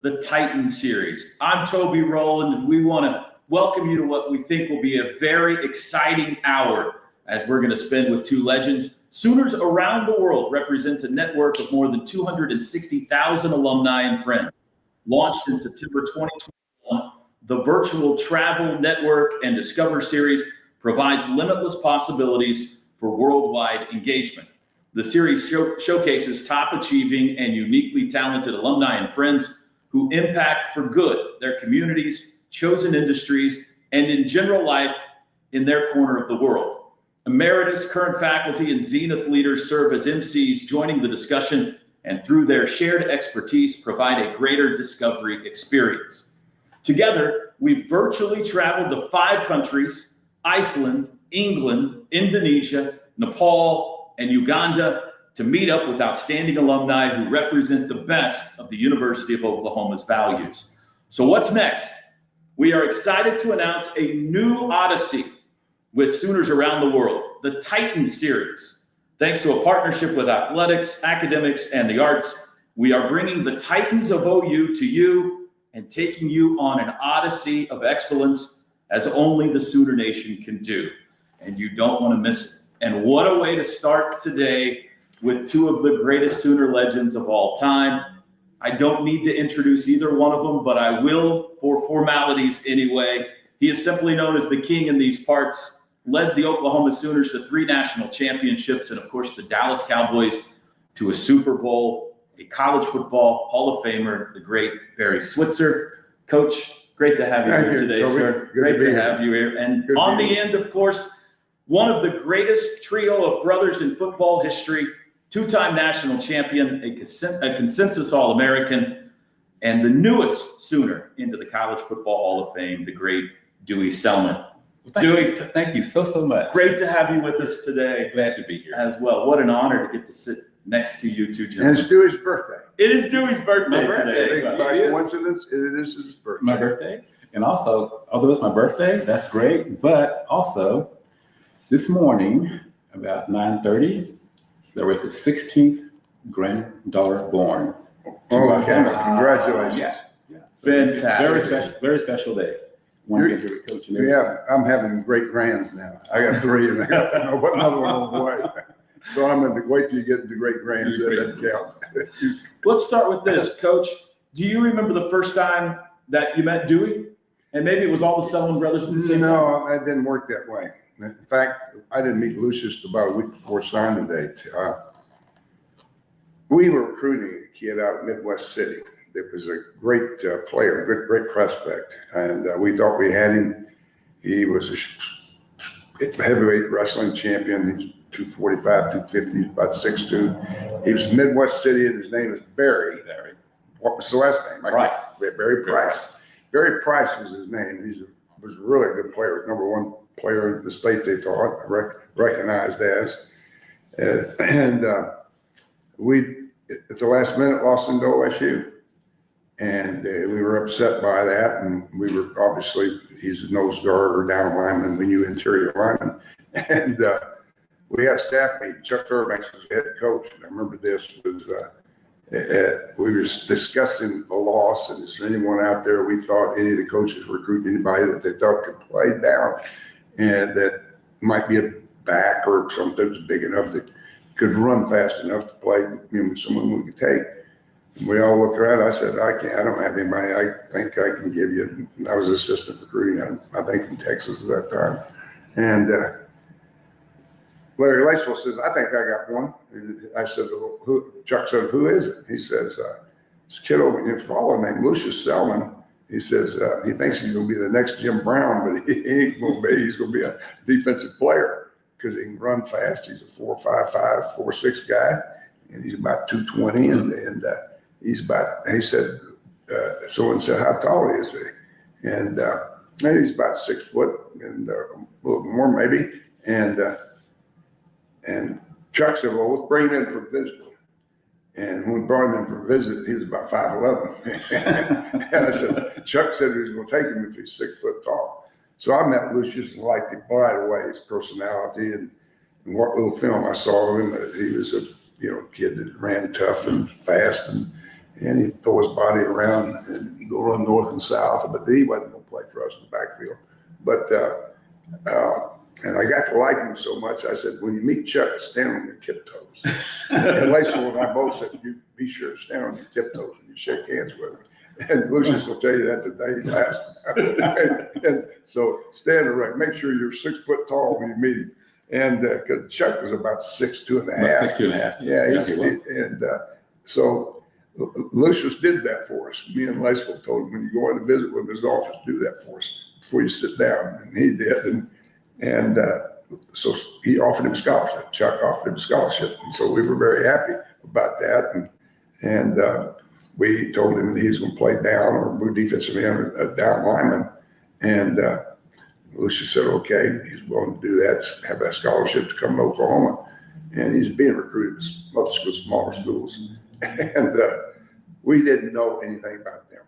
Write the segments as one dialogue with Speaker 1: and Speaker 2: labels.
Speaker 1: the Titan series. I'm Toby Rowland, and we want to welcome you to what we think will be a very exciting hour as we're going to spend with two legends. Sooners around the world represents a network of more than 260,000 alumni and friends. Launched in September 2021, the virtual travel network and Discover series provides limitless possibilities for worldwide engagement. The series showcases top achieving and uniquely talented alumni and friends who impact for good their communities, chosen industries, and in general life in their corner of the world. Emeritus, current faculty, and Zenith leaders serve as MCs, joining the discussion, and through their shared expertise provide a greater discovery experience. Together, we've virtually traveled to 5 countries: Iceland, England, Indonesia, Nepal, and Uganda, to meet up with outstanding alumni who represent the best of the University of Oklahoma's values. So what's next? We are excited to announce a new odyssey with Sooners around the world, the Titan series. Thanks to a partnership with athletics, academics, and the arts, we are bringing the Titans of OU to you and taking you on an odyssey of excellence as only the Sooner Nation can do. And you don't want to miss it. And what a way to start today with two of the greatest Sooner legends of all time. I don't need to introduce either one of them, but I will for formalities anyway. He is simply known as the King in these parts, led the Oklahoma Sooners to 3 national championships, and of course the Dallas Cowboys to a Super Bowl, a college football Hall of Famer, the great Barry Switzer. Coach, great to have you here today, sir. Great to have you here. And on the end, of course, one of the greatest trio of brothers in football history, 2-time national champion, a consensus All-American, and the newest Sooner into the College Football Hall of Fame, the great Dewey Selmon.
Speaker 2: Thank you so much.
Speaker 1: Great to have you with us today.
Speaker 2: Glad to be here.
Speaker 1: As well. What an honor to get to sit next to you two gentlemen.
Speaker 3: And it's Dewey's birthday.
Speaker 1: It is Dewey's birthday today.
Speaker 3: By coincidence, it is his birthday.
Speaker 2: My birthday. And also, although it's my birthday, that's great. But also, this morning, about 9:30, there was the 16th granddaughter born.
Speaker 3: Oh, okay. Congratulations.
Speaker 2: Yeah. So
Speaker 1: Fantastic.
Speaker 2: Very special day. One day here with Coach.
Speaker 3: Yeah, I'm having great grands now. I got 3 and I got another one on the way. So I'm going to wait till you get into great grands. That doesn't count.
Speaker 1: Let's start with this, Coach. Do you remember the first time that you met Dewey? And maybe it was all the Selmon brothers at the same time?
Speaker 3: No, it didn't work that way. In fact, I didn't meet Lucius about a week before signing date. We were recruiting a kid out of Midwest City. It was a great player, great prospect, and we thought we had him. He was a heavyweight wrestling champion. He's 245, 250, about 6'2". He was Midwest City, and his name is Barry. What was the last name?
Speaker 2: Price.
Speaker 3: Barry Price. Barry Price was his name. He was a really good player, #1 player in the state, they thought, recognized as. We, at the last minute, lost him to OSU. And we were upset by that. And we were, obviously, he's a nose guard or down lineman. We knew interior lineman. And we had a staff meeting. Chuck Fairbanks was the head coach. And I remember this was, we were discussing the loss. And is there anyone out there we thought any of the coaches recruit anybody that they thought could play down and that might be a back or something that was big enough that could run fast enough to play, someone we could take. And we all looked around. I said, I don't have anybody I think I can give you. And I was assistant recruiting, I think in Texas at that time. And Larry Lacewell says, I think I got one. And I said, Chuck said, who is it? He says, this kid over here, father named Lucius Selmon. He says, he thinks he's going to be the next Jim Brown, but he ain't going to be. He's going to be a defensive player because he can run fast. He's a 4.55, 4.6 guy, and he's about 220. And he's about, he said, someone said, how tall is he? And he's about 6 foot and a little more maybe. And Chuck said, well, let's bring him in for a visit. And when we brought him in for a visit, he was about 5'11". And I said, Chuck said he was going to take him if he's 6 foot tall. So I met Lucius and liked him right away, his personality and what little film I saw of him. He was a kid that ran tough and fast, and he'd throw his body around and he'd go run north and south, but he wasn't going to play for us in the backfield. But, and I got to like him so much, I said, when you meet Chuck, stand on your tiptoes. And Langston and I both said, you be sure to stand on your tiptoes when you shake hands with him. And Lucius will tell you that today. He laughs. and so stand erect. Make sure you're 6 foot tall when you meet him. And because Chuck was about 6'2" and a half.
Speaker 2: 6'2" and a half.
Speaker 3: Yeah, so Lucius did that for us. Me and Laceville told him, when you go in to visit with his office, do that for us before you sit down. And he did. And so he offered him a scholarship. Chuck offered him a scholarship. And so we were very happy about that. And we told him that he was going to play down or move defensive end or down lineman. And Lucius said, okay, he's willing to do that, have that scholarship to come to Oklahoma. And he's being recruited to other schools, smaller schools. And we didn't know anything about them.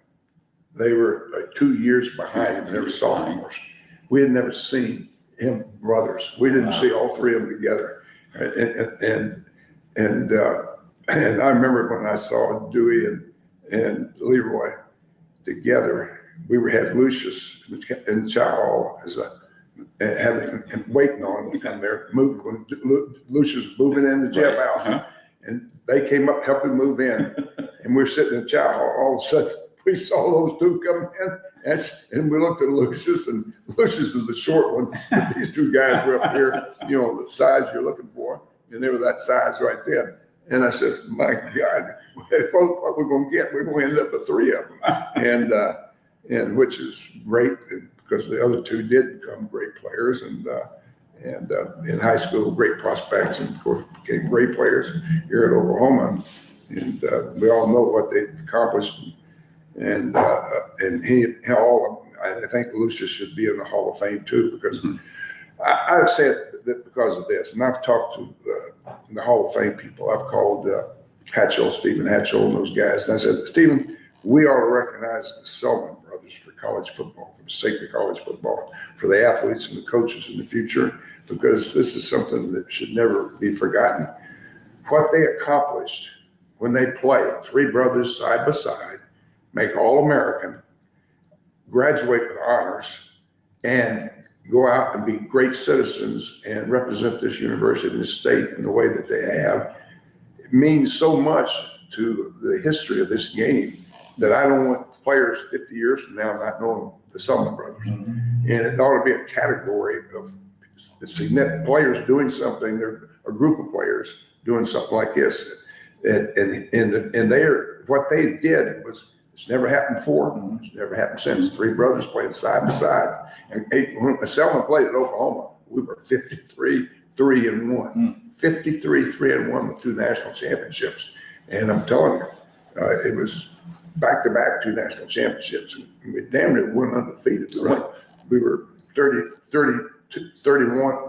Speaker 3: They were like 2 years behind him. They were sophomores. We had never seen him brothers. We didn't see all three of them together. And I remember when I saw Dewey and Leroy together, we had Lucius in the chow hall as having and waiting on him to come there. When Lucius was moving into Jeff house, and they came up helping move in, and we were sitting in the chow hall. All of a sudden, we saw those two come in, and we looked at Lucius, and Lucius was the short one. But these two guys were up here, the size you're looking for, and they were that size right then. And I said, my God, what we're going to get? We're going to end up with three of them, and which is great because the other two did become great players, and in high school, great prospects, and of course became great players here at Oklahoma. And we all know what they accomplished. And I think Lucius should be in the Hall of Fame too, because I say it because of this. And I've talked to the Hall of Fame people. I've called Hatchell, Stephen Hatchell, and those guys. And I said, Stephen, we ought to recognize the Selmon brothers for college football, for the sake of college football, for the athletes and the coaches in the future, because this is something that should never be forgotten. What they accomplished when they played, three brothers side by side, make All-American, graduate with honors, and go out and be great citizens and represent this university and this state in the way that they have, it means so much to the history of this game that I don't want players 50 years from now not knowing the Selmon brothers. And it ought to be a category of significant players doing something, they're a group of players doing something like this. And what they did was, it's never happened before. It's never happened since. Three brothers playing side by side. And when Selmon played at Oklahoma, we were 53-3-1. 53-3-1 with two national championships. And I'm telling you, it was back-to-back two national championships. And we damn near went undefeated. Right. We were 31.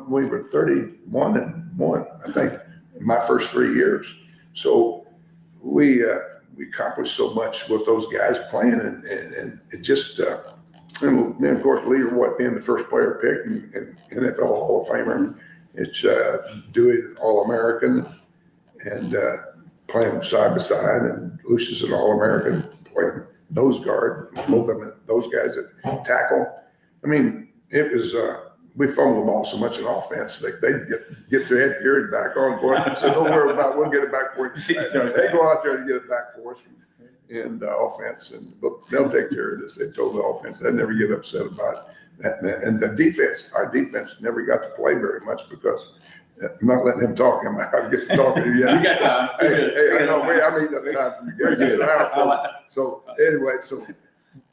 Speaker 3: We were 31-1, I think, in my first 3 years. So we accomplished so much with those guys playing, and it just, and then of course Leroy being the first player picked and NFL Hall of Famer. It's Dewey All-American, and playing side by side, and Lucius an All-American, playing nose guard, both of them, those guys that tackle. I mean, it was, we fumbled the ball so much in offense, they'd get their head carried back on for it. So don't worry about it, we'll get it back for you. They go out there and get it back for us, and offense, and they'll take care of this. They told the offense, they'd never get upset about it. And the defense, our defense never got to play very much because I'm not letting him talk. I get to talk to you yet.
Speaker 1: You got time.
Speaker 3: Hey, I know, I mean, the time for you guys. So anyway, so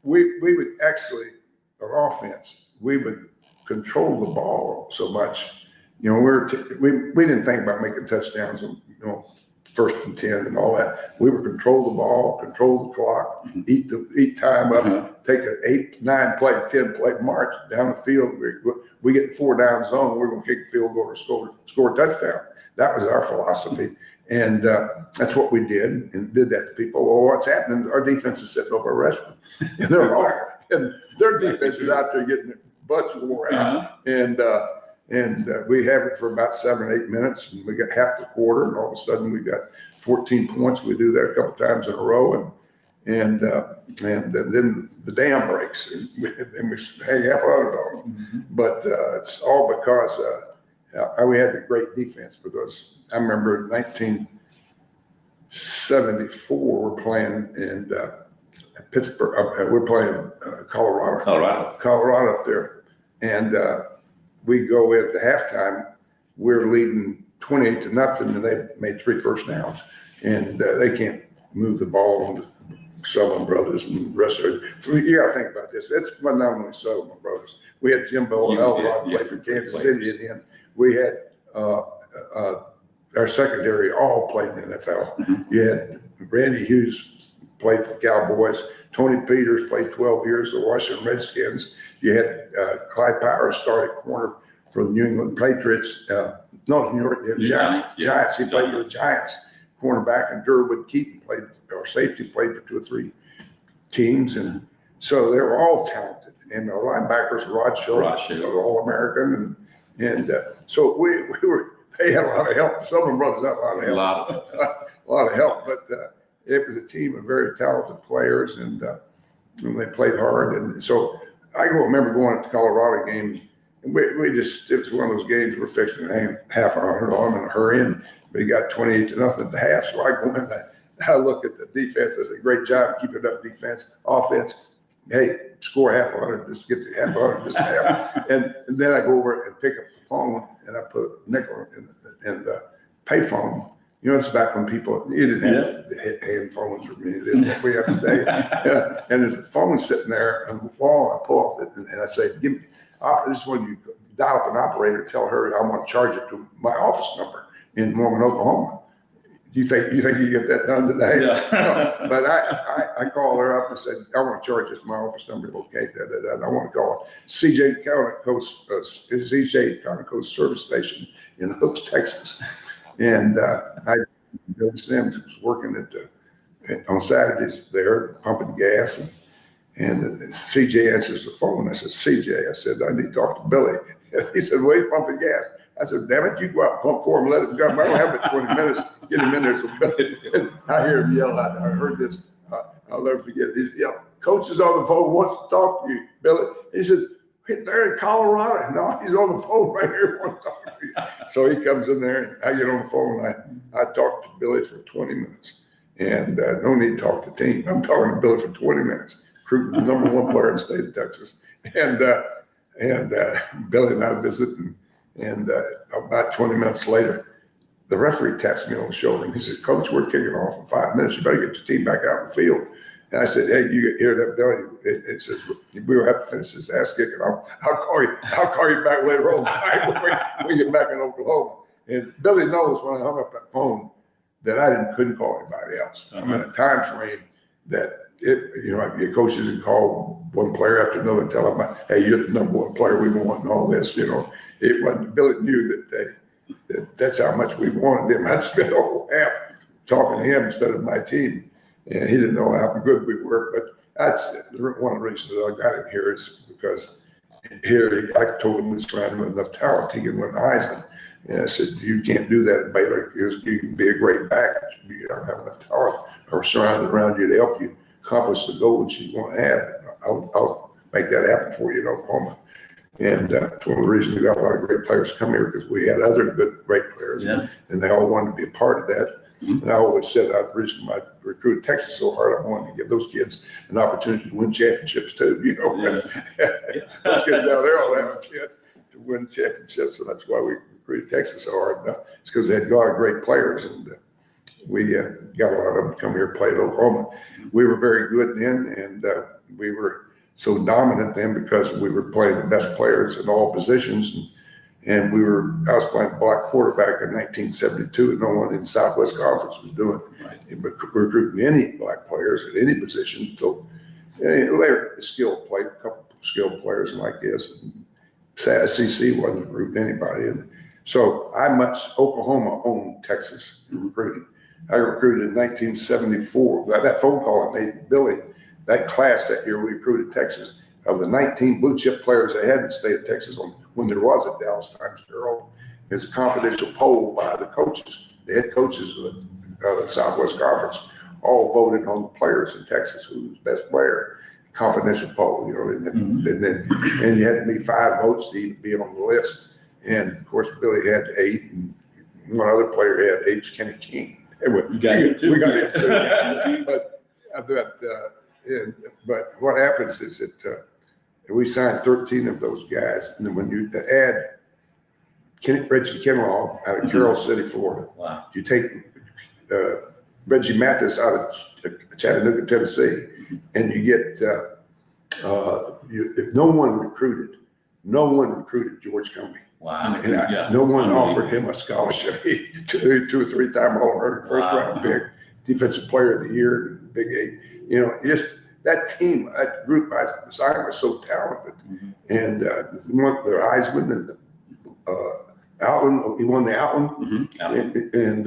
Speaker 3: we would actually, on offense, we would control the ball so much. We didn't think about making touchdowns, first and 10 and all that. We would control the ball, control the clock, eat time up, take an 8, 9 play, 10 play march down the field. We get 4 down zone, we're going to kick the field goal or score a touchdown. That was our philosophy. And that's what we did, and did that to people. Well, what's happening? Our defense is sitting over arrested. And they're all, and their defense is out there getting their butts wore out. And we have it for about 7 or 8 minutes, and we got half the quarter, and all of a sudden we got 14 points. We do that a couple times in a row, and then the dam breaks, and we hang half out on them. But it's all because we had a great defense. Because I remember in 1974 we're playing in Pittsburgh. We're playing Colorado up there, and we go at the halftime. We're leading 28-0, and they made 3 first downs, and they can't move the ball on the Selmon brothers and the rest of it. You got to think about this. It's not only Selmon brothers. We had Jim Bell and Elrod play for Kansas City, and then we had our secondary all played in the NFL. You had Randy Hughes played for the Cowboys. Tony Peters played 12 years for the Washington Redskins. You had Clyde Powers started corner for the New England Patriots. New York Giants. Giants. He played for the Giants. Cornerback, and Durwood Keaton played, or safety, played for 2 or 3 teams, and so they were all talented. And our linebackers, Rod Schultz, All-American, and so we were. They had a lot of help. Some of them brothers had a lot of help. A lot of help, but it was a team of very talented players, and they played hard. And so I remember going to the Colorado game, and we just, it was one of those games we're fixing to hang half hour on them in a hurry, and we got 28-0 at the half. So I go in, I look at the defense. I say, great job keeping up defense. Offense, hey, score half on it, just get the half on it, just half. And then I go over and pick up the phone, and I put a nickel in the pay phone. You know, it's back when you didn't have hand phones for me. That's what we have today. And there's a phone sitting there on the wall. I pull off it, and I say, give me, this is when you dial up an operator, tell her I want to charge it to my office number in Mormon, Oklahoma. You think you get that done today? Yeah. No, but I called her up and said, I want to charge this my office number. Okay, I want to call it CJ Conoco Service Station in Hooks, Texas. And Bill Sims was working on Saturdays there, pumping gas, and CJ answers the phone. I said, CJ, I said, I need to talk to Billy. And he said, well, he's pumping gas. I said, damn it, you go out and pump for him, let him go. I don't have it 20 minutes, get him in there. So and I hear him yell out. I heard this, I'll never forget. He's yelling, coach is on the phone, wants to talk to you, Billy. He says, they're in Colorado. No, he's on the phone right here, wants to talk to you. So he comes in there, and I get on the phone, and I talk to Billy for 20 minutes. And no need to talk to the team. I'm talking to Billy for 20 minutes. Recruiting the #1 player in the state of Texas. And Billy and I visit, and about 20 minutes later, the referee taps me on the shoulder, and he says, Coach, we're kicking off in 5 minutes. You better get your team back out in the field. And I said, hey, you hear that, Billy? It says, we will have to finish this ass kicking. I'll call you back later on when we get back in Oklahoma. And Billy knows when I hung up that phone that I couldn't call anybody else. I'm in a time frame that your coaches can call one player after another and tell them, hey, you're the #1 player we want and all this, It wasn't, Billy knew that that's how much we wanted him. I'd spent a whole half talking to him instead of my team. And he didn't know how good we were. But that's one of the reasons that I got him here is because here I told him we surrounded him with enough talent. He could win the Heisman. And I said, you can't do that at Baylor because you can be a great back. You don't have enough talent or surrounded around you to help you accomplish the goals you want to have. I'll make that happen for you in Oklahoma. And that's one of the reasons we got a lot of great players come here, because we had other great players, and they all wanted to be a part of that. And I always said the reason I recruited Texas so hard, I wanted to give those kids an opportunity to win championships too. Those kids down there all have a chance to win championships, so that's why we recruited Texas so hard. It's because they had a lot of great players, and we got a lot of them to come here and play at Oklahoma. We were very good then, and we were so dominant then because we were playing the best players in all positions. And I was playing black quarterback in 1972, and no one in the Southwest Conference was doing it. But recruiting any black players at any position. So they're skilled players, a couple of skilled players like this. SEC wasn't recruiting anybody. And so Oklahoma owned Texas in recruiting. I recruited in 1974. That phone call I made to Billy, that class that year we recruited Texas, of the 19 blue chip players they had in the state of Texas when there was a Dallas Times Herald, is a confidential poll by the coaches, the head coaches of the Southwest Conference, all voted on the players in Texas who was best player. Confidential poll, and you had to be 5 votes to even be on the list. And of course, Billy had 8, and one other player had 8, Kenny King.
Speaker 1: You got it too.
Speaker 3: We got it too. But what happens is that we signed 13 of those guys, and then when you add Reggie Kinlaw out of Carroll City, Florida,
Speaker 1: Wow.
Speaker 3: you take Reggie Mathis out of Chattanooga, Tennessee, and you get if no one recruited George Cumbie.
Speaker 1: Wow.
Speaker 3: And no one offered him a scholarship. 2 or 3 time All-American, first round pick, defensive player of the year, Big 8. Just that team, that group I was so talented. And the Heisman and the Outland, he won the Outland, and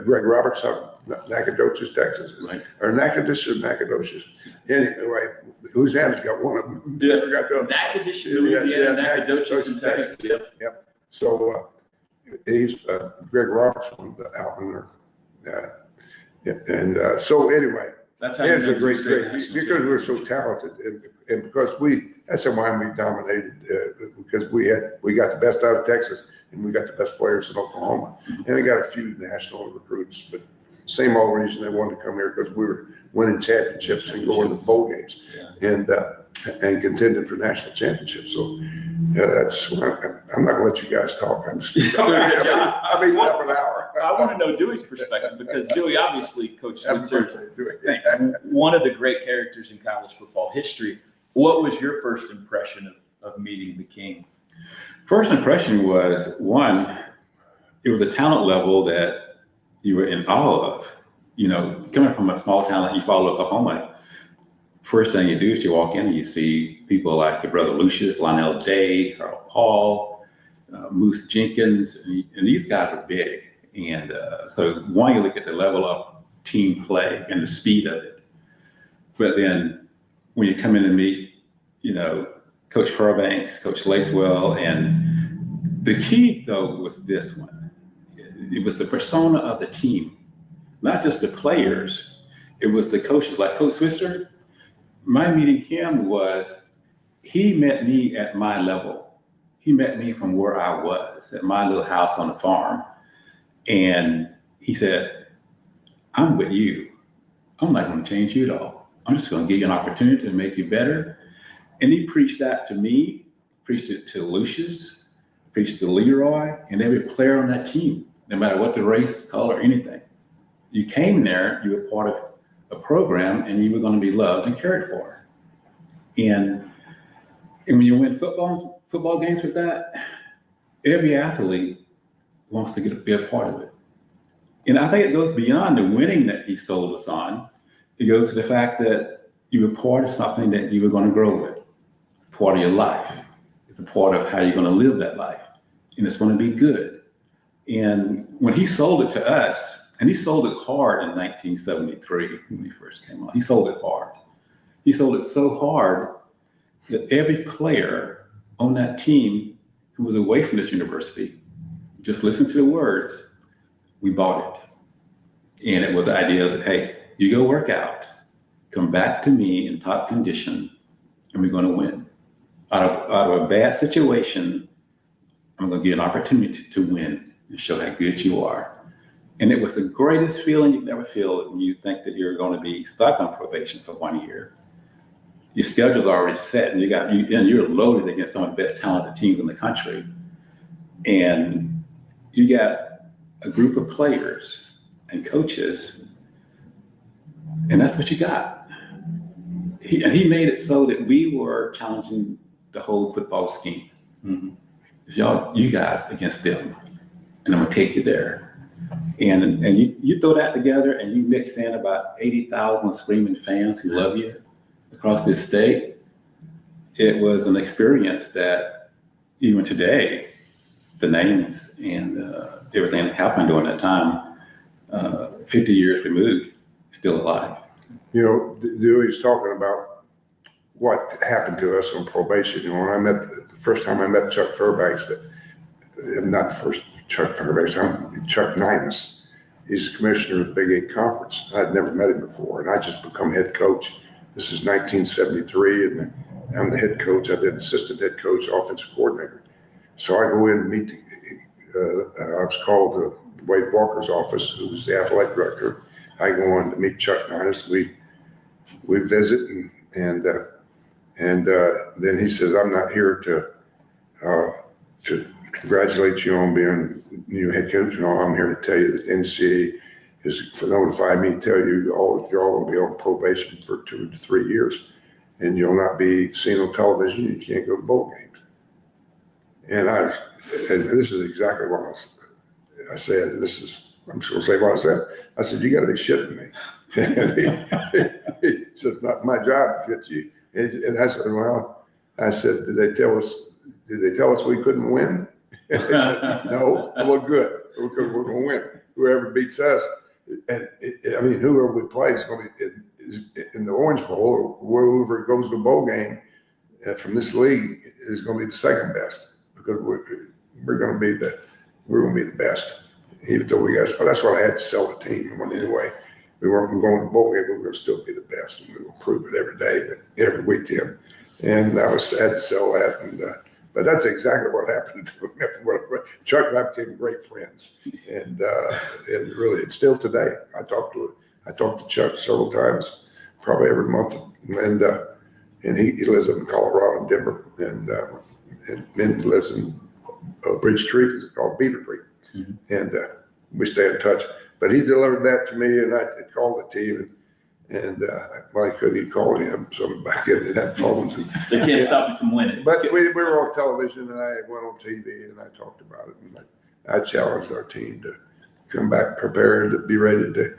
Speaker 3: Greg Roberts out of Nacogdoches, Texas,
Speaker 1: Right.
Speaker 3: or Nacogdoches. Anyway, Louisiana's got one of them.
Speaker 1: Yeah.
Speaker 3: Nacogdoches,
Speaker 1: Louisiana, Nacogdoches in Texas.
Speaker 3: Yep. So he's Greg Roberts won the Outlander, so anyway,
Speaker 1: That's how
Speaker 3: it's
Speaker 1: you
Speaker 3: a great
Speaker 1: nationals.
Speaker 3: because we're so talented, and because that's why we dominated, because we got the best out of Texas, and we got the best players in Oklahoma, and we got a few national recruits, but same old reason they wanted to come here, because we were winning championships and going to bowl games, and contending for national championships. So that's I'm not gonna let you guys talk. I'm just I've been up an hour.
Speaker 1: I want to know Dewey's perspective, because Dewey, obviously, Coach Switzer, one of the great characters in college football history. What was your first impression of meeting the King?
Speaker 2: First impression was, one, it was a talent level that you were in awe of. Coming from a small town like Eufaula, Oklahoma, first thing you do is you walk in and you see people like your brother Lucius, Lionel Day, Harold Paul, Moose Jenkins, and these guys are big. And so one, you look at the level of team play and the speed of it. But then when you come in and meet, Coach Fairbanks, Coach Lacewell, and the key though was this one. It was the persona of the team, not just the players. It was the coaches, like Coach Switzer. My meeting him was, he met me at my level. He met me from where I was, at my little house on the farm. And he said, I'm with you. I'm not going to change you at all. I'm just going to give you an opportunity to make you better. And he preached that to me, preached it to Lucius, preached to Leroy, and every player on that team, no matter what the race, color, anything. You came there, you were part of a program, and you were going to be loved and cared for. And when you win football games with that, every athlete wants to be a part of it. And I think it goes beyond the winning that he sold us on. It goes to the fact that you were part of something that you were going to grow with. It's part of your life. It's a part of how you're going to live that life. And it's going to be good. And when he sold it to us, and he sold it hard in 1973 when he first came on, he sold it hard. He sold it so hard that every player on that team who was away from this university just listened to the words, we bought it. And it was the idea that, hey, you go work out, come back to me in top condition, and we're going to win. Out of a bad situation, I'm going to give you an opportunity to win and show how good you are. And it was the greatest feeling you've ever felt when you think that you're going to be stuck on probation for 1 year. Your schedule's already set, and you're loaded against some of the best talented teams in the country. And you got a group of players and coaches, and that's what you got. He made it so that we were challenging the whole football scheme. Mm-hmm. It's you guys against them, and I'm gonna take you there. And you throw that together, and you mix in about 80,000 screaming fans who love you across this state. It was an experience that even today, the names and everything that happened during that time, 50 years removed, still alive.
Speaker 3: Dewey's talking about what happened to us on probation. When the first time I met Chuck Fairbanks, not the first Chuck Fairbanks, Chuck Ninus, He's the commissioner of the Big 8 Conference. I'd never met him before, and I just become head coach. This is 1973, and I'm the head coach. I did assistant head coach, offensive coordinator. So I go in and meet. I was called to Wade Walker's office, who was the athletic director. I go on to meet Chuck Nice. We visit, and then he says, "I'm not here to congratulate you on being new head coach and all. I'm here to tell you that the NCAA has notified me to tell you you're all going to be on probation for 2 to 3 years, and you'll not be seen on television. You can't go to bowl games." And this is exactly what I said. I'm just going to say what I said. I said, "You got to be shitting me." And he says, "Not my job to get you." And I said, "Well," I said, "Did they tell us we couldn't win?" They said, "No." Well, good. We're going to win. Whoever beats us, and whoever we play is going to be in the Orange Bowl, or whoever goes to the bowl game from this league is going to be the second best, because we're going to be the best. Even though that's what I had to sell the team. Anyway, we weren't going to the bowl game, but we were going to still be the best, and we will prove it every day, every weekend. And I had to sell that, but that's exactly what happened to him. Chuck and I became great friends, and really, it's still today. I talk to Chuck several times, probably every month, and he lives up in Colorado, Denver, and then lives in Bridge Creek, is called Beaver Creek, and we stay in touch. But he delivered that to me, and I called the team, and I couldn't call him, so I'm back in that phones.
Speaker 1: They can't stop you from winning.
Speaker 3: But we were on television, and I went on TV, and I talked about it, and I challenged our team to come back prepared, to be ready to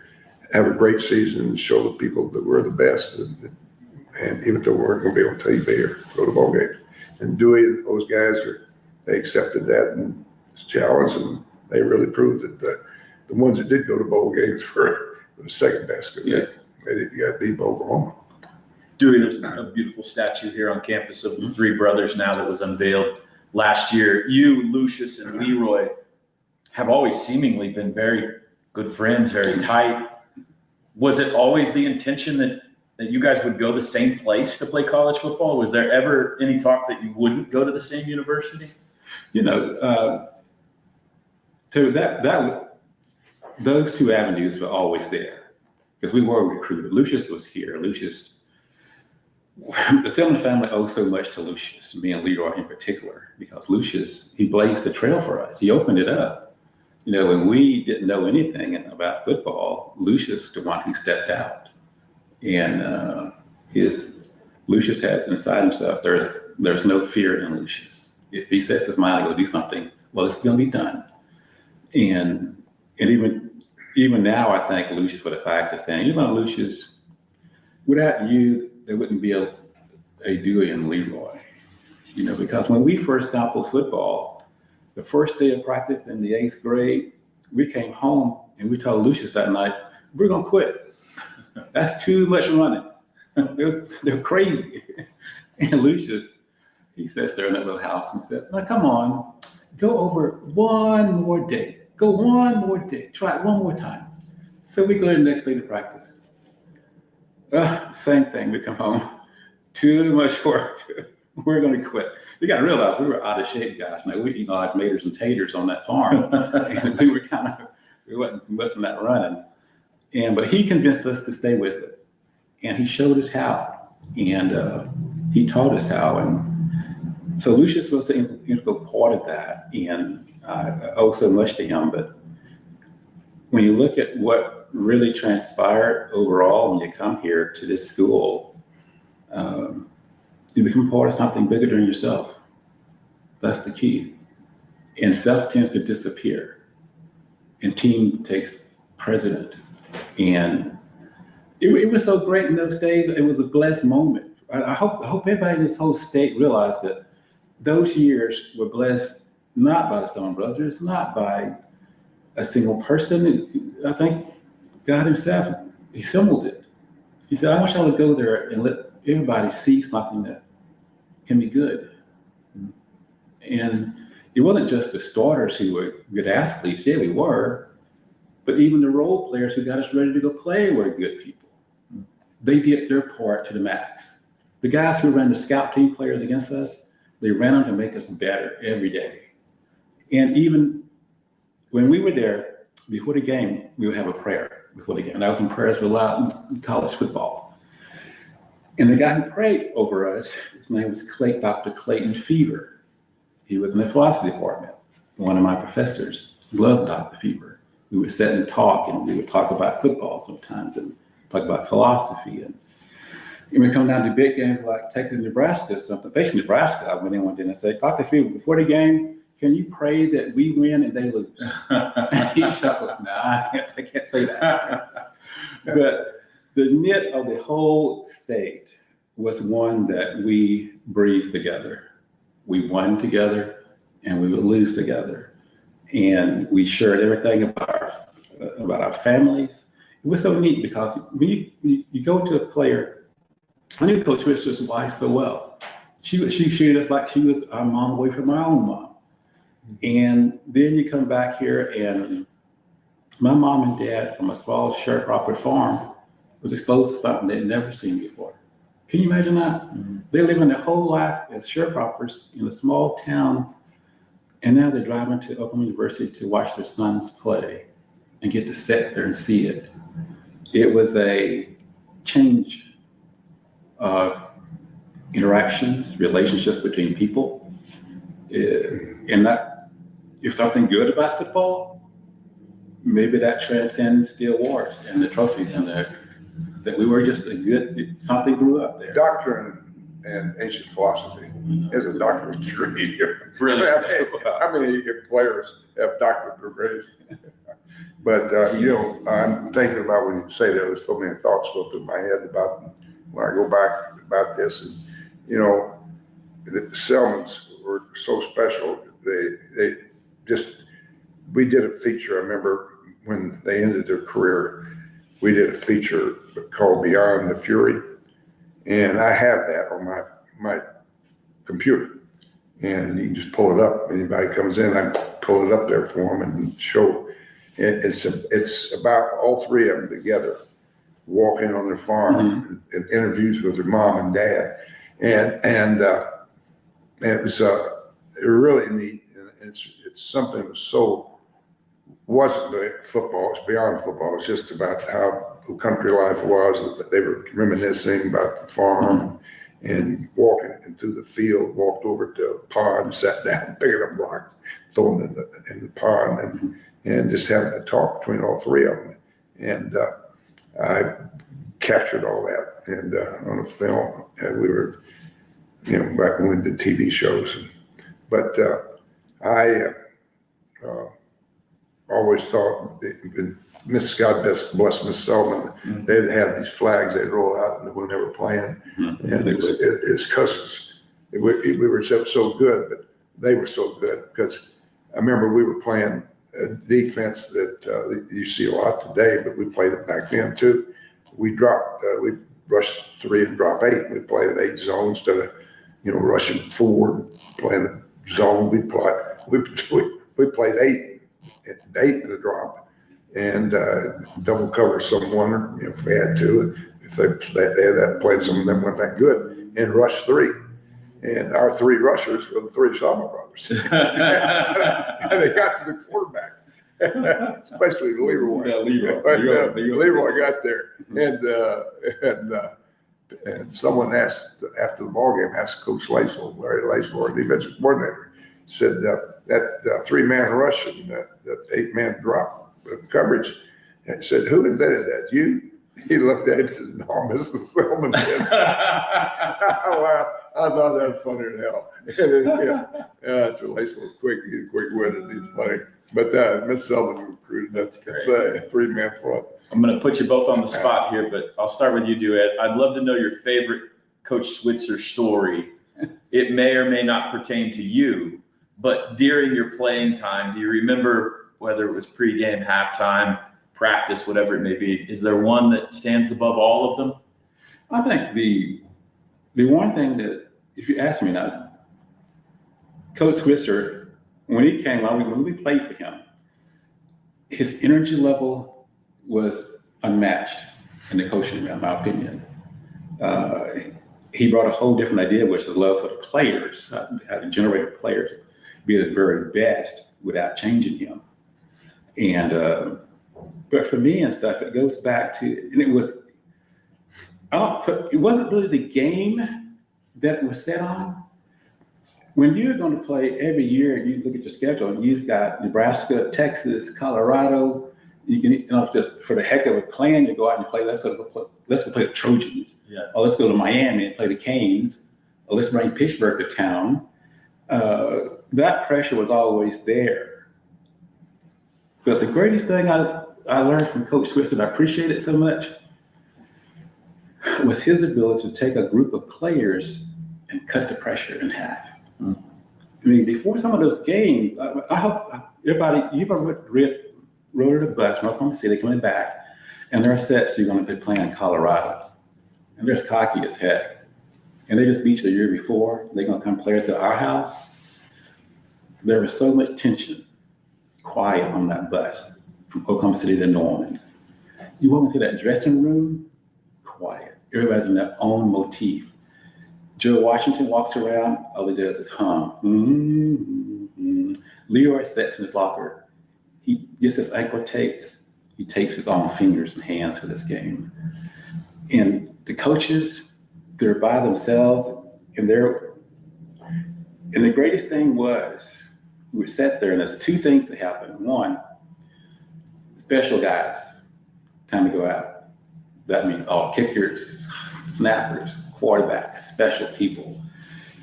Speaker 3: have a great season and show the people that we're the best, and even though we weren't going to be on TV or go to ball games. And Dewey and those guys, they accepted that and challenge, and they really proved that the ones that did go to bowl games were the second best.
Speaker 1: Yeah.
Speaker 3: They got beat Oklahoma.
Speaker 1: Dewey, there's a beautiful statue here on campus of the three brothers now that was unveiled last year. You, Lucius, and Leroy have always seemingly been very good friends, very tight. Was it always the intention that you guys would go the same place to play college football? Was there ever any talk that you wouldn't go to the same university?
Speaker 2: Those two avenues were always there, because we were recruited. Lucius was here. The Selmon family owes so much to Lucius, me and Leroy in particular, because Lucius, he blazed the trail for us. He opened it up. When we didn't know anything about football, Lucius, the one who stepped out, and Lucius has inside himself, there's no fear in Lucius. If he sets his mind to go do something, well, it's going to be done. And even now, I thank Lucius for the fact of saying, Lucius, without you, there wouldn't be a Dewey and Leroy. Because when we first sampled football, the first day of practice in the 8th grade, we came home and we told Lucius that night, we're going to quit. That's too much running. They're crazy. And Lucius, he sits there in that little house and said, "Now come on, go over one more day. Go one more day. Try it one more time." So we go the next day to practice. Same thing. We come home. Too much work. We're going to quit. You got to realize we were out of shape, guys. Now we eat like maters and taters on that farm, and we wasn't much of that running. But he convinced us to stay with it, and he showed us how, and he taught us how, and so Lucius was an integral part of that, and I owe so much to him. But when you look at what really transpired overall when you come here to this school, you become part of something bigger than yourself. That's the key. And self tends to disappear, and team takes precedent. And it was so great in those days. It was a blessed moment. I hope everybody in this whole state realized that those years were blessed not by the Selmon brothers, not by a single person. I think God himself, he symboled it. He said, "I want y'all to go there and let everybody see something that can be good." And it wasn't just the starters who were good athletes. Yeah, we were. But even the role players who got us ready to go play were good people. They did their part to the max. The guys who ran the scout team players against us, they ran them to make us better every day. And even when we were there, before the game, we would have a prayer before the game. That was when prayers were allowed in college football. And the guy who prayed over us, his name was Dr. Clayton Fever. He was in the philosophy department. One of my professors loved Dr. Fever. We would sit and talk, and we would talk about football sometimes and talk about philosophy. And we come down to big games like Texas, Nebraska, or something. Basically, Nebraska, I went in one day and I said, Dr. Fever, before the game, can you pray that we win and they lose? He chuckled. No, I can't say that. But the knit of the whole state was one that we breathed together. We won together and we would lose together. And we shared everything about our families. It was so neat because when you go to a player, I knew Coach Switzer's wife so well. She treated us like she was our mom away from our own mom. And then you come back here, and my mom and dad from a small sharecropper farm was exposed to something they'd never seen before. Can you imagine that? Mm-hmm. They're living their whole life as sharecroppers in a small town, and now they're driving to Oklahoma University to watch their sons play and get to sit there and see it. It was a change of interactions, relationships between people. And that, if something good about football, maybe that transcends the awards and the trophies and that we were just something grew up there.
Speaker 3: Doctrine and ancient philosophy is a doctorate degree.
Speaker 1: Really?
Speaker 3: How many players have doctorate degrees? But, I'm thinking about when you say that, there's so many thoughts go through my head about when I go back about this. And, the Selmons were so special. We did a feature. I remember when they ended their career, we did a feature called Beyond the Fury. And I have that on my computer. And you can just pull it up. Anybody comes in, I pull it up there for them and show. It's about all three of them together, walking on their farm, and interviews with their mom and dad. And it was really neat. And it's something that wasn't football, it's beyond football. It's just about how country life was. They were reminiscing about the farm and walking through the field, walked over to a pond, sat down, picking up rocks, throwing them in the pond, and just having a talk between all three of them. And I captured all that and on a film. And we were, back when we did TV shows. But I always thought, God bless Miss Selmon, they'd have these flags they'd roll out when they were playing. And it was cousins. We were so good, but they were so good because I remember we were playing a defense that you see a lot today, but we played it back then too. We rushed 3 and drop 8. We played 8 zone instead of, rushing 4, playing the zone. We played 8 in a drop and double cover someone, if they had to. If they had that played, some of them weren't that good, and rush 3. And our 3 rushers were the 3 Selmon brothers. And they got to the quarterback, especially Leroy.
Speaker 2: Yeah, Leroy
Speaker 3: got there. And someone asked, after the ball game, asked Coach Lacewell, Larry Lacewell, defensive coordinator, said that 3-man rush and that 8-man drop coverage, and said, "Who invented that? You?" He looked at him and said, "No, Mr. Selmon did." Wow, I thought that was funny as hell. That's what Lacewell was quick. He was quick-witted. He was funny. But Miss Selmon recruited that 3-man front.
Speaker 1: I'm going to put you both on the spot here, but I'll start with you, Duet. I'd love to know your favorite Coach Switzer story. It may or may not pertain to you, but during your playing time, do you remember whether it was pregame, halftime, practice, whatever it may be? Is there one that stands above all of them?
Speaker 2: I think the one thing that, if you ask me now, Coach Switzer, when he came out, when we played for him, his energy level was unmatched in the coaching room, in my opinion. He brought a whole different idea, which is the love for the players, how to generate players, be at his very best without changing him. And but for me and stuff, it goes back to, and it wasn't really the game that it was set on. When you're going to play every year, you look at your schedule, and you've got Nebraska, Texas, Colorado. You can, just for the heck of it playing, you go out and play. Let's go play the Trojans.
Speaker 1: Yeah.
Speaker 2: Or let's go to Miami and play the Canes. Or let's bring Pittsburgh to town. That pressure was always there. But the greatest thing I learned from Coach Switzer, and I appreciate it so much, was his ability to take a group of players and cut the pressure in half. I mean, before some of those games, I hope everybody, you've rode the bus from Oklahoma City coming back, and there are sets you're going to be playing in Colorado, and they're as cocky as heck, and they just beat you the year before. They're going to come play us at our house. There was so much tension, quiet on that bus from Oklahoma City to Norman. You walk into that dressing room, quiet. Everybody's in their own motif. Joe Washington walks around, all he does is hum. Mm-hmm. Leroy sits in his locker. He gets his ankle tapes. He tapes his own fingers and hands for this game. And the coaches, they're by themselves, and the greatest thing was, we were sat there, and there's two things that happened. One, special guys, time to go out. That means all kickers, snappers, quarterbacks, special people.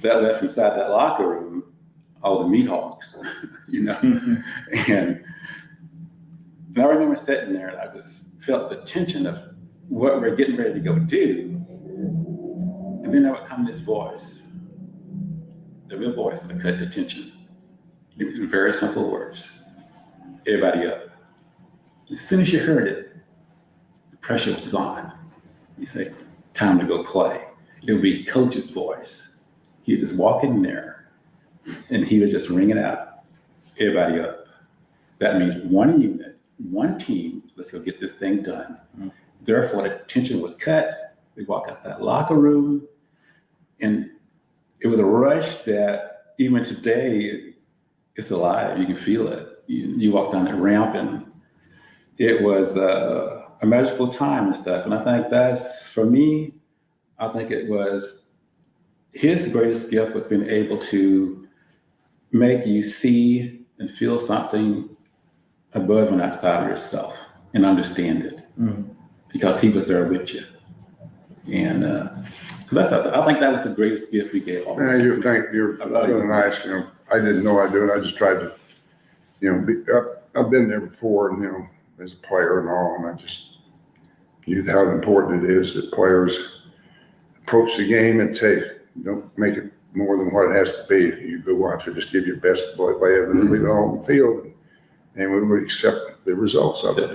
Speaker 2: That left inside that locker room all the meat hogs, you know. And I remember sitting there, and I just felt the tension of what we're getting ready to go do. And then there would come this voice, the real voice that cut the tension. In very simple words. Everybody up. As soon as you heard it, the pressure was gone. You say, time to go play. It would be coach's voice. He would just walk in there, and he would just ring it out. Everybody up. That means one unit, one team, let's go get this thing done. Mm-hmm. Therefore, the tension was cut. We walk out that locker room, and it was a rush that even today, it's alive. You can feel it. You walk down that ramp, and it was a magical time and stuff. And I think that's, for me, I think it was his greatest gift was being able to make you see and feel something above and outside of yourself and understand it. Mm-hmm. Because he was there with you. And I think that was the greatest gift we gave.
Speaker 3: Yeah, you think you're really nice. You know, I didn't know I do it. I just tried to, you know, I've been there before, and, you know, as a player and all, and I just knew how important it is that players approach the game and say, don't make it more than what it has to be. You go out there, just give your best play and leave it all on the field, and we would accept the results of it.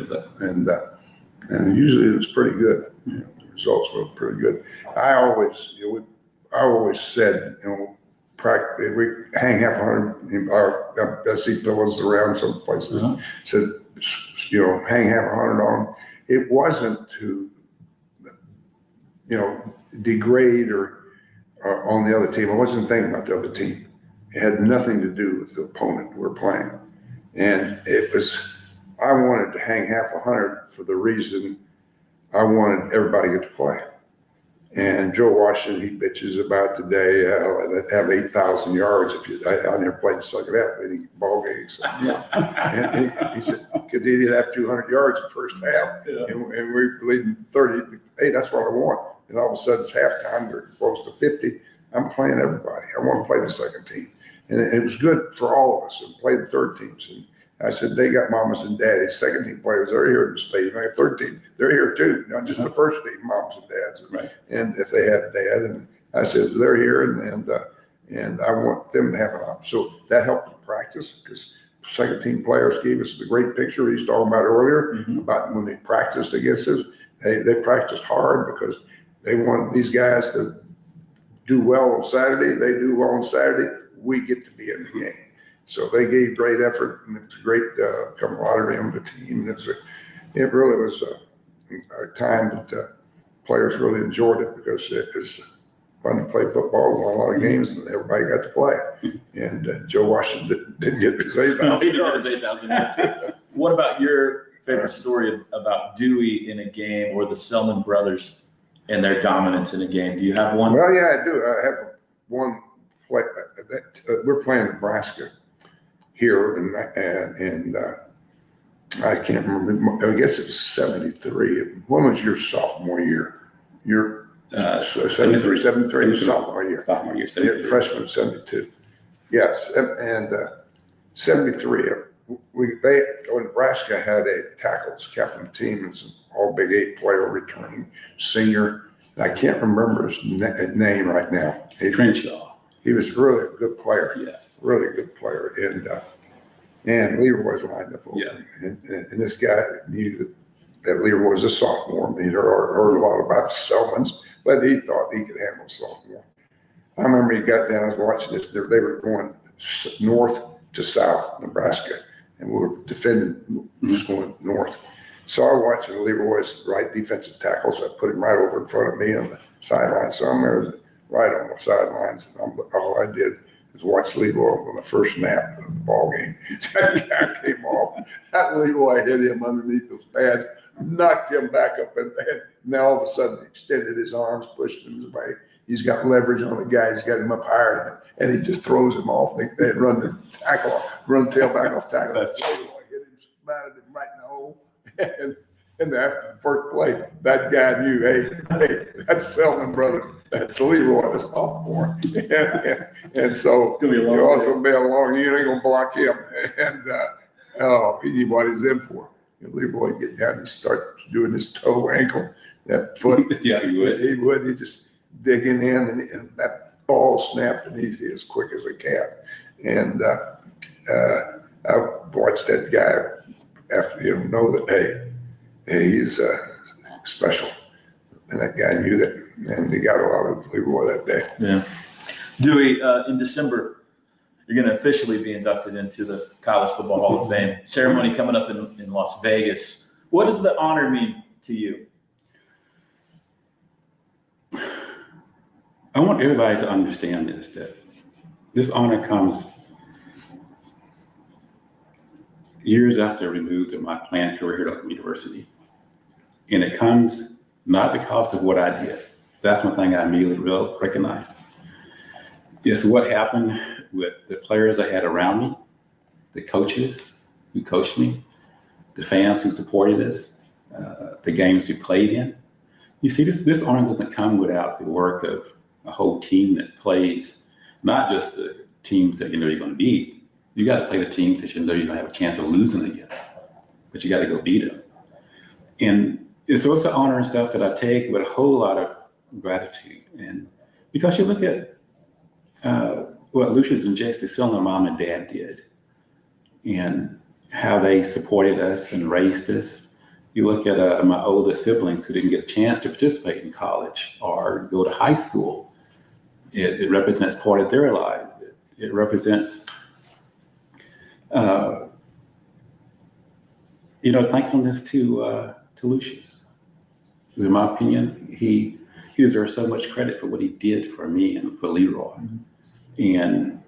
Speaker 3: And usually it was pretty good. You know, the results were pretty good. I always said, you know, we hang half 100. I see fellows around some places. Mm-hmm. Said, you know, hang half 100 on them. It wasn't to, you know, degrade or on the other team. I wasn't thinking about the other team. It had nothing to do with the opponent we're playing. And it was, I wanted to hang half 100 for the reason I wanted everybody to get to play. And Joe Washington, he bitches about today, have 8,000 yards. I never played second half of any ball games. So. And he said, could he have 200 yards the first half? Yeah. And we were leading 30. Hey, that's what I want. And all of a sudden it's halftime. They're close to 50. I'm playing everybody. I want to play the second team. And it was good for all of us and play the third teams. And I said, they got mamas and daddies, second team players, they're here in the state. And third team, they're here too, not just the first team, moms and dads.
Speaker 2: Right.
Speaker 3: And if they had a dad, and I said, they're here, and I want them to have an option. So that helped in practice, because second team players gave us the great picture he was talking about earlier, about when they practiced against us. They practiced hard because they wanted these guys to do well on Saturday. They do well on Saturday. We get to be in the game. So they gave great effort, and it was great camaraderie on the team. It really was a time that players really enjoyed it because it was fun to play football, won a lot of games, and everybody got to play. And Joe Washington didn't get his 8,000 yards.
Speaker 1: What about your favorite story about Dewey in a game, or the Selmon brothers and their dominance in a game? Do you have one?
Speaker 3: Well, yeah, I do. I have one play. We're playing Nebraska here, and I can't remember. I guess it was 73. When was your sophomore year? Your 73, sophomore year.
Speaker 2: Sophomore year,
Speaker 3: Freshman 72. Yes, and 73. Nebraska had a tackles captain team. It's an all Big 8 player returning senior. I can't remember his name right now.
Speaker 2: Crenshaw.
Speaker 3: He was really a good player.
Speaker 2: Yeah.
Speaker 3: Really good player. And Leroy's lined up over him. And this guy knew that Leroy was a sophomore. He'd heard a lot about the Selmons, but he thought he could handle a sophomore. I remember he got down, I was watching this. They were going north to south, Nebraska, and we were defending, just going north. So I watched Leroy's right defensive tackle, so I put him right over in front of me on the sideline. So I'm there right on the sidelines. All I did was watch Leroy on the first snap of the ball game. That guy came off. That Leroy hit him underneath those pads, knocked him back up, and now all of a sudden he extended his arms, pushed him away. He's got leverage on the guy. He's got him up higher, and he just throws him off. They run the tailback off tackle. That's Leroy hit him, smattered him right in the hole. And after the first play, that guy knew, hey, that's Selmon brothers. That's Leroy, the sophomore. And so you're also be along. You ain't gonna block him. And he knew what he's in for. And Leroy get down and start doing his toe, ankle, that foot.
Speaker 2: Yeah, he would.
Speaker 3: He would. He just digging in, and that ball snapped, and he's as quick as a cat. And I watched that guy. After you know that, hey, he's special, and that guy knew that, and he got a lot of Leroy that day.
Speaker 1: Yeah, Dewey, in December, you're going to officially be inducted into the College Football Hall of Fame. Ceremony coming up in Las Vegas. What does the honor mean to you?
Speaker 2: I want everybody to understand that this honor comes years after removed of my planned career here at Oakland University. And it comes not because of what I did. That's one thing I immediately recognized. It's what happened with the players I had around me, the coaches who coached me, the fans who supported us, the games we played in. You see, this honor doesn't come without the work of a whole team that plays, not just the teams that you know you're going to beat. You got to play the teams that you know you're going to have a chance of losing against, but you got to go beat them. And so it's an honor and stuff that I take with a whole lot of gratitude. And because you look at what Lucius and Jesse Selmon, mom and dad did, and how they supported us and raised us. You look at my older siblings who didn't get a chance to participate in college or go to high school. It represents part of their lives. It represents thankfulness to Lucius. In my opinion, he deserves so much credit for what he did for me and for Leroy. And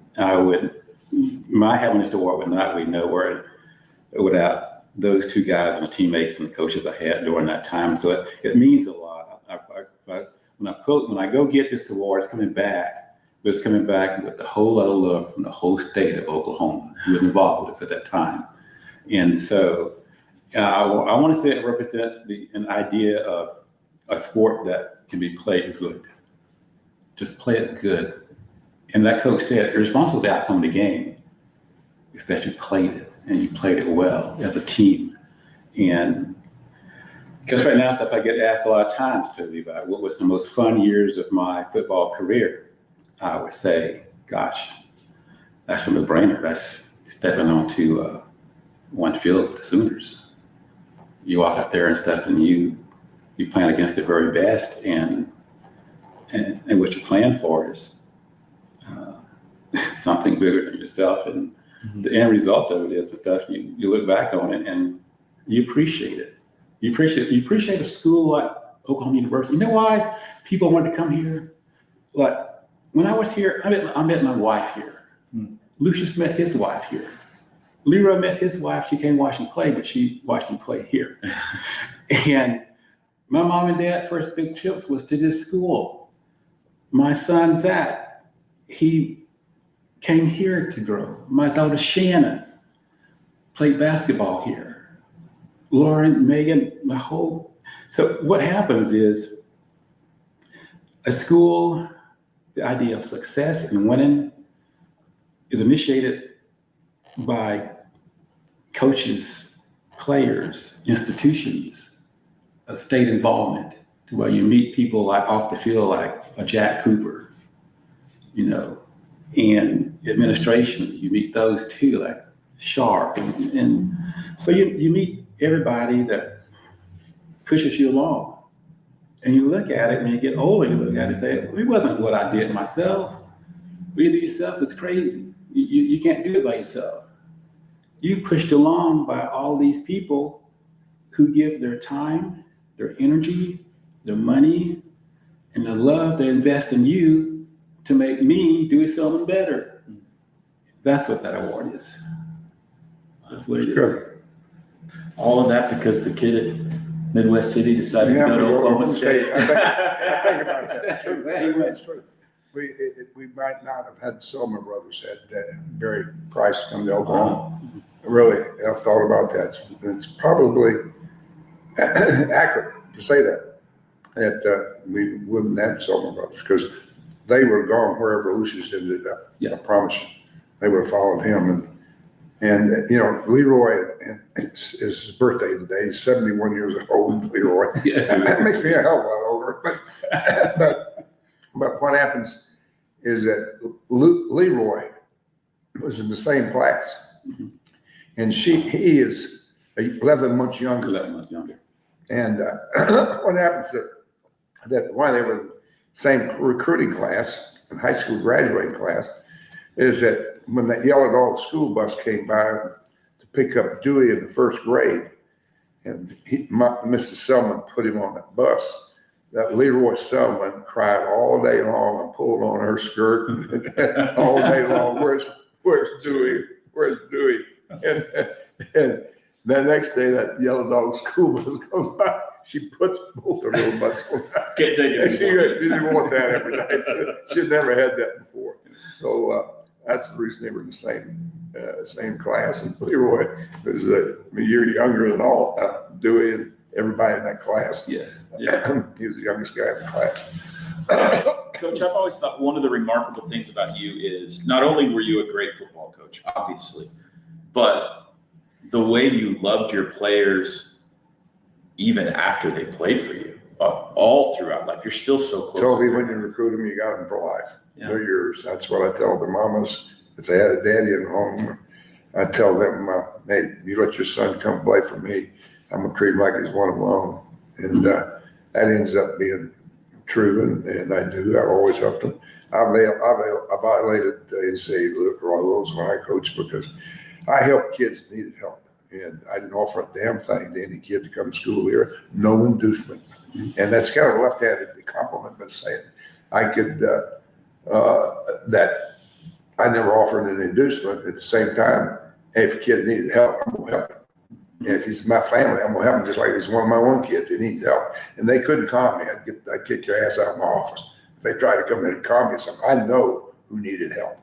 Speaker 2: my having this award would not be nowhere without those two guys and the teammates and the coaches I had during that time. So it means a lot. When I go get this award, it's coming back. But it's coming back with a whole lot of love from the whole state of Oklahoma, who was involved with us at that time. And so I want to say it represents an idea of a sport that can be played good. Just play it good. And that coach said, the responsible for the outcome of the game is that you played it, and you played it well as a team. And because right now, stuff I get asked a lot of times, Toby, about what was the most fun years of my football career, I would say, gosh, that's a no-brainer. That's stepping onto one field with the Sooners. You walk out there and stuff, and you playing against the very best, and what you're playing for is something bigger than yourself. And the end result of it is the stuff you look back on it and you appreciate it. You appreciate a school like Oklahoma University. You know why people want to come here? Like when I was here, I met my wife here. Lucius met his wife here. Leroy met his wife. She came watch him play, but she watched him play here. And my mom and dad first big trips was to this school. My son Zach, he came here to grow. My daughter Shannon played basketball here. Lauren, Megan, so what happens is a school, the idea of success and winning is initiated by coaches, players, institutions, a state involvement, to where you meet people like off the field, like a Jack Cooper, and administration, you meet those too, like Sharp. And so you meet everybody that pushes you along. And you look at it, when you get older, you look at it and say, it wasn't what I did myself. What you do yourself is crazy. You can't do it by yourself. You pushed along by all these people who give their time, their energy, their money, and the love they invest in you to make me do something better. That's what that award is. That's what it is.
Speaker 1: All of that because the kid at Midwest City decided to go to Oklahoma State.
Speaker 3: I think about that. That's true. We might not have had Selmon brothers had Barry Price come to Oklahoma. Really, I've thought about that. It's probably accurate to say that we wouldn't have Selmon brothers because they would have gone wherever Lucius ended up.
Speaker 2: Yeah.
Speaker 3: I promise you, they would have followed him. And Leroy, it's his birthday today. He's 71 years old, Leroy.
Speaker 2: Yeah.
Speaker 3: That makes me a hell of a lot older. But what happens is that Leroy was in the same class, and he is 11 months younger.
Speaker 2: 11 months younger.
Speaker 3: And what happens that while they were in the same recruiting class, and high school graduating class, is that when that yellow dog school bus came by to pick up Dewey in the first grade, and Mrs. Selmon put him on that bus, that Leroy Selmon cried all day long and pulled on her skirt all day long. Where's Dewey? Where's Dewey? And the next day, that yellow dog school bus goes by. She puts both of her butts on.
Speaker 1: Can't take it.
Speaker 3: She didn't want that every day. She had never had that before. So that's the reason they were in the same class. And Leroy was a year younger than all Dewey and everybody in that class.
Speaker 1: Yeah.
Speaker 3: He was the youngest guy in the class.
Speaker 1: Coach, I've always thought one of the remarkable things about you is not only were you a great football coach, obviously, but the way you loved your players even after they played for you, all throughout life. You're still so close.
Speaker 3: Toby, when you recruit them, you got them for life.
Speaker 1: Yeah.
Speaker 3: They're yours. That's what I tell the mamas. If they had a daddy at home, I tell them, hey, you let your son come play for me, I'm going to treat him like he's one of my own. And that ends up being true, and I do. I've always helped them. I violated the NCAA rules when I coached because I helped kids that needed help. And I didn't offer a damn thing to any kid to come to school here. No inducement. And that's kind of left-handed compliment, but saying I could, that I never offered an inducement. At the same time, hey, if a kid needed help, I'm going to help him. And if he's my family, I'm going to help him just like he's one of my own kids that needs help. And they couldn't call me. I'd kick your ass out of my office. If they tried to come in and call me something, I know who needed help.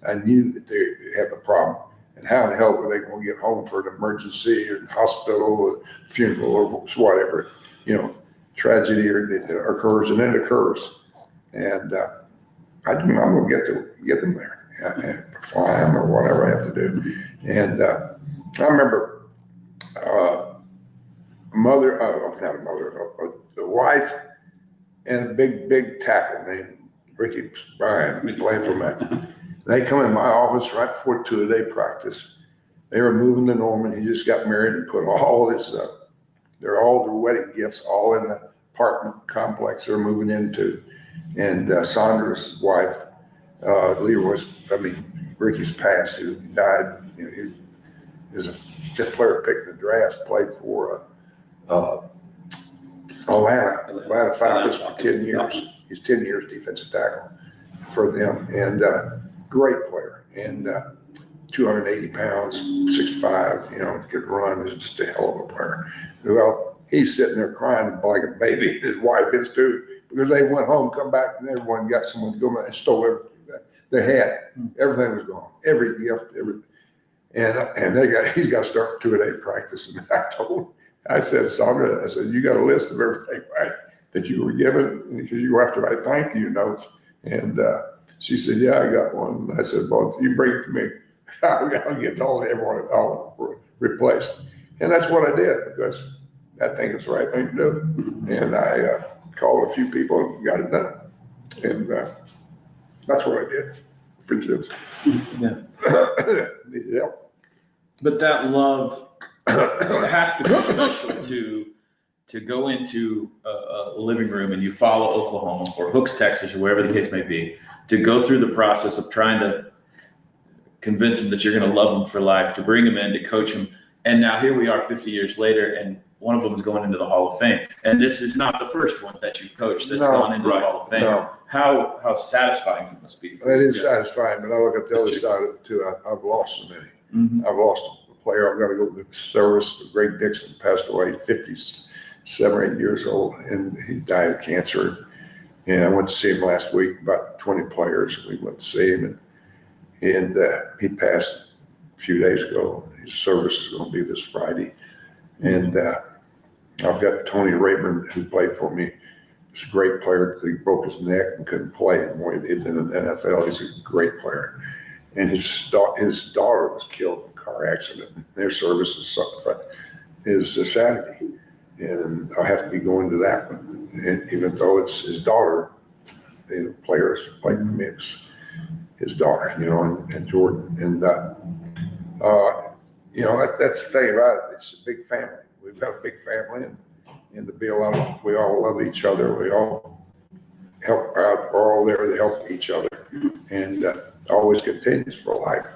Speaker 3: I knew that they had a problem. And how the hell were they going to get home for an emergency or hospital or funeral or whatever, tragedy or occurs, and it occurs. And I'm going to get them there, fly them or whatever I have to do. And I remember a wife and a big tackle named Ricky Bryan, playing for me. They come in my office right before 2-a-day practice. They were moving to Norman. He just got married and put all his, their wedding gifts all in the apartment complex they're moving into. And Saundra's wife, Ricky's passed, who died You know, he was a fifth player picked in the draft, played for Atlanta Falcons for 10 years. He's 10 years defensive tackle for them, and great player, and 280 pounds, 6'5", you know, could run, is just a hell of a player. Well, he's sitting there crying like a baby. His wife is too, because they went home, come back, and everyone got someone to go and stole everything they had. Everything was gone, every gift, everything. And he's got to start 2-a-day practice. And I said, Sandra, I said, you got a list of everything, right, that you were given, because you have to write thank you notes. And she said, yeah, I got one. And I said, well, if you bring it to me, I'll get everyone all replaced. And that's what I did, because I think it's the right thing to do. And I called a few people and got it done. And that's what I did for kids.
Speaker 1: Yeah.
Speaker 3: Needed help.
Speaker 1: But that love has to be special to go into a living room and you follow Oklahoma or Hooks, Texas, or wherever the case may be, to go through the process of trying to convince them that you're going to love them for life, to bring them in, to coach them. And now here we are 50 years later, and one of them is going into the Hall of Fame. And this is not the first one that you've coached that's gone into the Hall of Fame. No. How satisfying it must be.
Speaker 3: It is satisfying, but I look at the other side of it too. I've lost so many. Mm-hmm. I've lost a player. I've got to go to the service. Greg Dixon passed away, 57 or 8 years old, and he died of cancer. And I went to see him last week, about 20 players. We went to see him, and he passed a few days ago. His service is going to be this Friday. And I've got Tony Rayburn, who played for me. He's a great player. He broke his neck and couldn't play anymore. He did in the NFL. He's a great player. And his daughter was killed in a car accident. Their service is Saturday. And I'll have to be going to that one. And even though it's his daughter, the players played for me, it's his daughter, you know, and Jordan. And, you know, that's the thing about it. It's a big family. We've got a big family, and to be we all love each other. We all help out. We're all there to help each other, and always continues for life.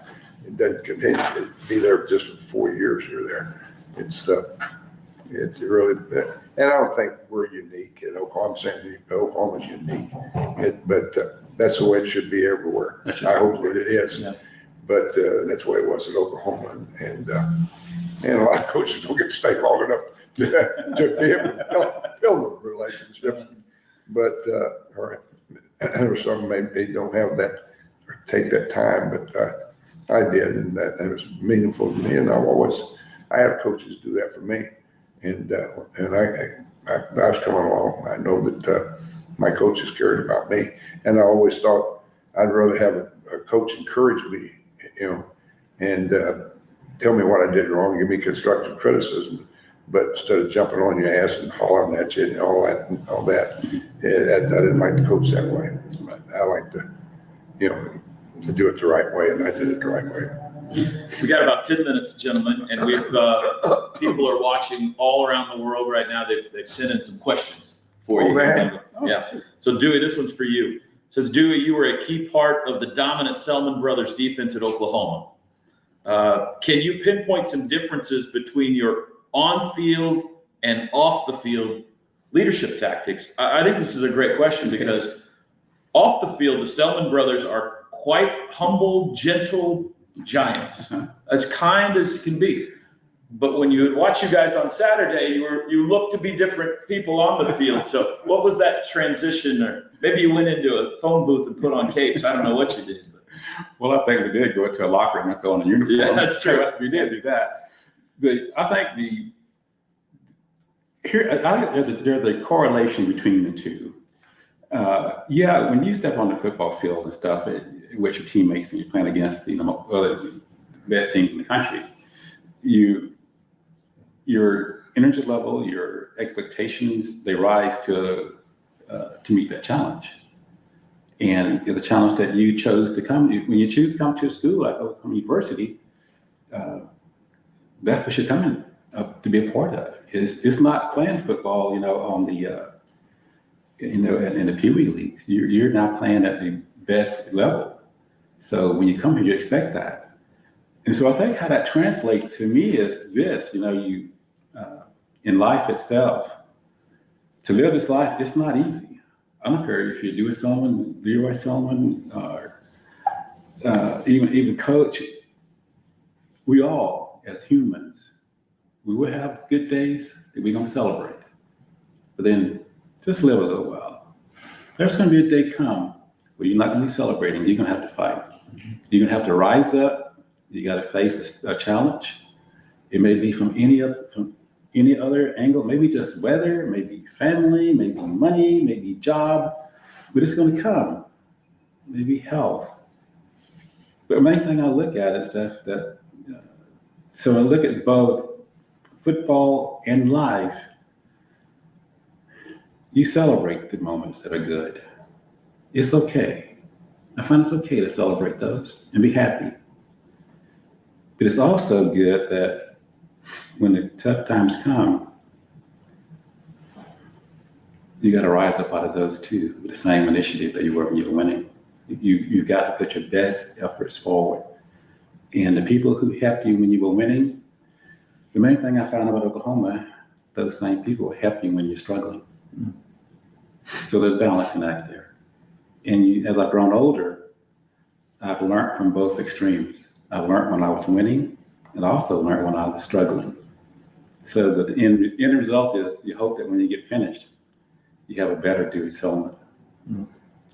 Speaker 3: It doesn't continue to be there just for 4 years you're there. It's really, and I don't think we're unique in Oklahoma. I'm saying Oklahoma's unique, but that's the way it should be everywhere. I hope that it is. Yeah. But that's the way it was at Oklahoma, and a lot of coaches don't get to stay long enough to be able to build those relationships. But or some maybe don't have that, or take that time. But I did, and that was meaningful to me. And I have coaches do that for me, and I was coming along. I know that my coaches cared about me, and I always thought I'd rather have a coach encourage me, you know, and tell me what I did wrong, give me constructive criticism, but instead of jumping on your ass and hollering at you and all that, I didn't like to coach that way. I like to, you know, to do it the right way, and I did it the right way.
Speaker 1: We got about 10 minutes, gentlemen, and we've people are watching all around the world right now. They've sent in some questions for you. Yeah. So Dewey, this one's for you. It says, Dewey, you were a key part of the dominant Selmon brothers defense at Oklahoma. Can you pinpoint some differences between your on-field and off-the-field leadership tactics? I think this is a great question because off the field, the Selmon brothers are quite humble, gentle giants, as kind as can be. But when you watch you guys on Saturday, you look to be different people on the field. So what was that transition? Or maybe you went into a phone booth and put on capes. I don't know what you did. But.
Speaker 2: Well, I think we did go into a locker room and throw on a uniform.
Speaker 1: Yeah, that's true.
Speaker 2: We did do that. I think there's the correlation between the two. Yeah, when you step on the football field and stuff, with your teammates and you're playing against the best team in the country, your energy level, your expectations, they rise to meet that challenge. And it's a challenge that you chose to come to. When you choose to come to a school like Oklahoma University, that's what you're coming to be a part of. It's not playing football, on the in the Pee Wee leagues. You're not playing at the best level. So when you come here, you expect that. And so I think how that translates to me is this, in life itself, to live this life, it's not easy. I don't care if you do it Selmon, Leroy Selmon, or even Coach. We all, as humans, we will have good days that we're going to celebrate. But then just live a little while. There's going to be a day come where you're not going to be celebrating. You're going to have to fight. You're going to have to rise up. You got to face a challenge. It may be from any other angle, maybe just weather, maybe family, maybe money, maybe job, but it's going to come. Maybe health. But the main thing I look at is that so I look at both football and life. You celebrate the moments that are good. It's okay. I find it's okay to celebrate those and be happy. But it's also good that when the tough times come, you got to rise up out of those too with the same initiative that you were when you were winning. You've got to put your best efforts forward. And the people who helped you when you were winning, the main thing I found about Oklahoma, those same people help you when you're struggling. So there's balancing act there. And as I've grown older, I've learned from both extremes. I learned when I was winning, and I also learned when I was struggling. So the end result is you hope that when you get finished, you have a better Dewey Selmon,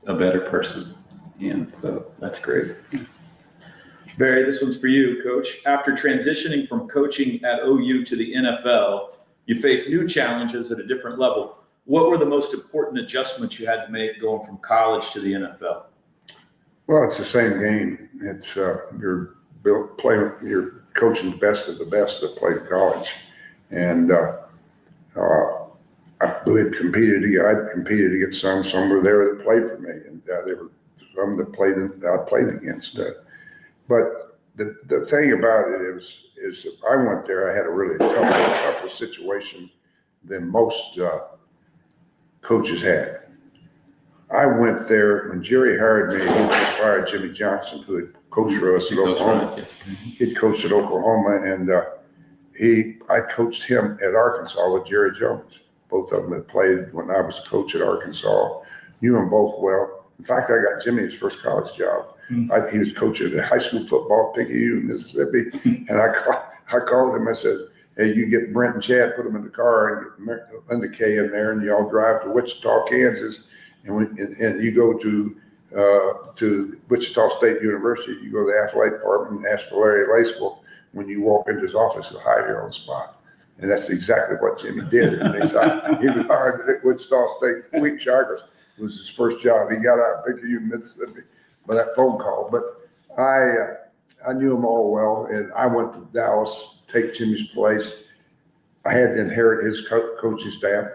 Speaker 2: a better person. And so
Speaker 1: that's great. Barry, this one's for you, Coach. After transitioning from coaching at OU to the NFL, you face new challenges at a different level. What were the most important adjustments you had to make going from college to the NFL?
Speaker 3: Well, it's the same game. It's you're coaching the best of the best that played college, and I'd competed against some were there that played for me, and there were some that I played against. But the thing about it is I went there. I had a really tougher situation than most coaches had. I went there when Jerry hired me. He just fired Jimmy Johnson, who had coached for us at Oklahoma. He'd coached at Oklahoma, and I coached him at Arkansas with Jerry Jones. Both of them had played when I was a coach at Arkansas. Knew them both well. In fact, I got Jimmy his first college job. He was coaching the high school football at Picayune, Mississippi, and I called him. I said, "Hey, you get Brent and Chad, put them in the car, and get Linda Kay in there, and y'all drive to Wichita, Kansas, and you go to Wichita State University. You go to the athletic department and ask for Larry Laceable. When you walk into his office, he'll hire you on the spot." And that's exactly what Jimmy did. And he was hired at Wichita State. Week Shagers was his first job. He got out of Picayune, Mississippi, by that phone call. But I knew him all well, and I went to Dallas, take Jimmy's place. I had to inherit his coaching staff.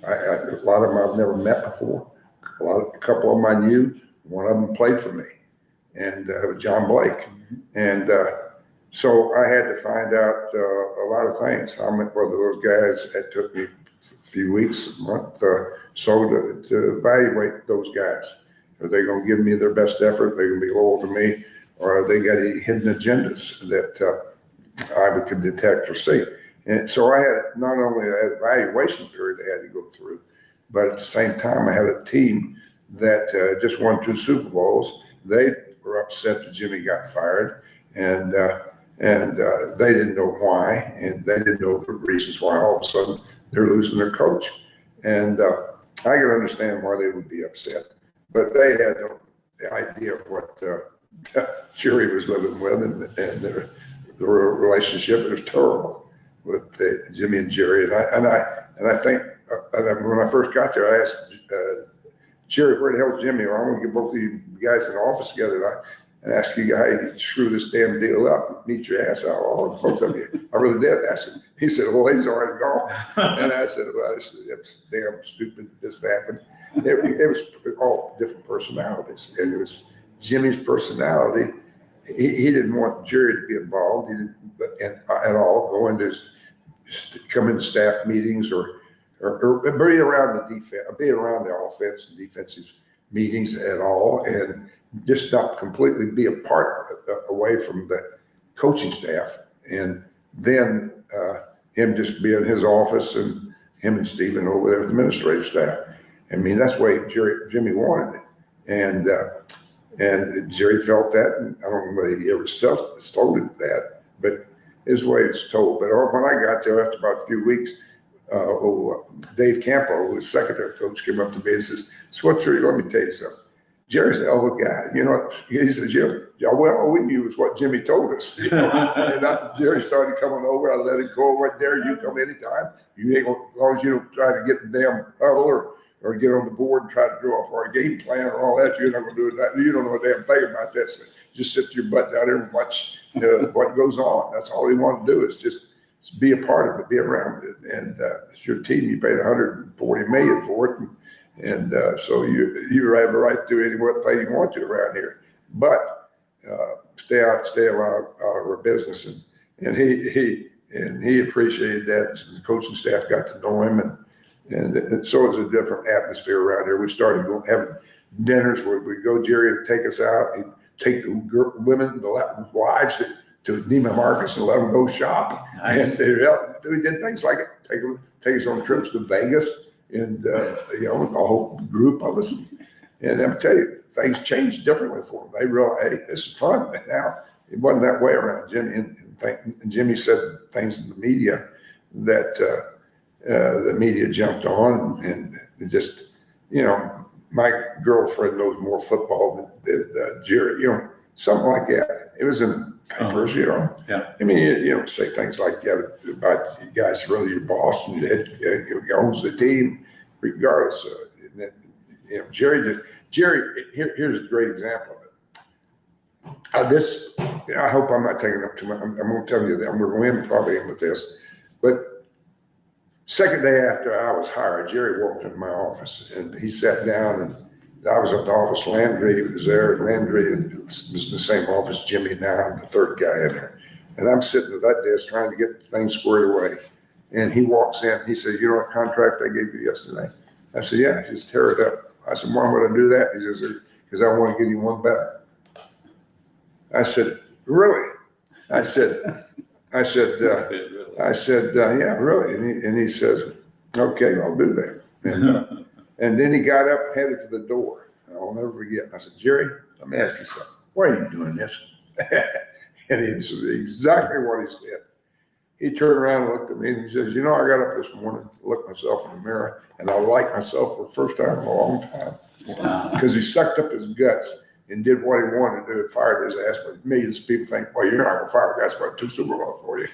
Speaker 3: A lot of them I've never met before. A couple of them I knew. One of them played for me, and John Blake. And so I had to find out a lot of things. I met one of those guys. It took me a few weeks, a month, so to evaluate those guys. Are they going to give me their best effort? Are they going to be loyal to me? Or are they got any hidden agendas that I could detect or see? And so I had not only an evaluation period I had to go through, but at the same time, I had a team that just won 2 Super Bowls. They were upset that Jimmy got fired, and they didn't know why, and they didn't know the reasons why all of a sudden they're losing their coach. And I can understand why they would be upset, but they had no idea what Jerry was living with, and the relationship was terrible with Jimmy and Jerry. And I think when I first got there, I asked Jerry, "Where the hell is Jimmy? Well, I'm going to get both of you guys in the office together and ask you how you screw this damn deal up, meet your ass out, all both of you." I really did ask him. He said, "Well, he's already gone." And I said, "Well, it's damn stupid that this happened." It was all different personalities. It was Jimmy's personality. He didn't want Jerry to be involved. He didn't at all come into staff meetings or be around the defense, be around the offense and defensive meetings at all, and just not completely be apart away from coaching staff. And then him just be in his office and him and Stephen over there with the administrative staff. I mean, that's the way Jimmy wanted it. And Jerry felt that, and I don't know whether he ever self-told that, but his way it's told. But when I got there after about a few weeks, Dave Campo, who was secondary coach, came up to me and says, Switzer, let me tell you something. Jerry's a hell of a guy. You know, he says, well, all we knew was what Jimmy told us. You know? And Jerry started coming over. I let him go over there. You come anytime. You ain't gonna, as long as you don't try to get the damn huddle or get on the board and try to draw up our game plan or all that, you're not going to do that. You don't know a damn thing about that. So just sit your butt down there and watch what goes on. That's all he wanted to do is just be a part of it, be around it. And it's your team. You paid $140 million for it. And so you have a right to do any play you want to around here. But stay out of our business. And he appreciated that. The coaching staff got to know him, and so it's a different atmosphere around here. We started having dinners where we go. Jerry would take us out. He'd take the women, the wives to Neiman Marcus and let them go shop. Nice. And we did things like it. Take us on trips to Vegas, and a whole group of us. And I'm telling you, things changed differently for them. They realized, hey, this is fun. Now it wasn't that way around Jimmy. And Jimmy said things in the media that the media jumped on, and it just, my girlfriend knows more football than Jerry, something like that. It was in the papers,
Speaker 1: Yeah.
Speaker 3: I mean, you don't say things like that about you guys, really your boss and your owns the team, regardless of Jerry. Here's a great example of it. I hope I'm not taking up too much. I'm going to tell you that I'm going to win probably with this, but second day after I was hired, Jerry walked into my office and he sat down, and I was at the office. Landry was there. Landry was in the same office. Jimmy now, I'm the third guy in there. And I'm sitting at that desk trying to get things squared away. And he walks in. He says, you know what contract I gave you yesterday? I said, yeah. He says, tear it up. I said, why would I do that? He says, because I want to give you one better. I said, really? I said, yeah, really. And he says, okay, I'll do that. And then he got up, headed for the door. I'll never forget. I said, Jerry, let me ask you something. Why are you doing this? And he said exactly what he said. He turned around and looked at me and he says, I got up this morning, looked myself in the mirror, and I liked myself for the first time in a long time. Wow. Because he sucked up his guts and did what he wanted to do and fired his ass. But millions of people think, well, you're not going to fire a guy that's got 2 Super Bowls for you.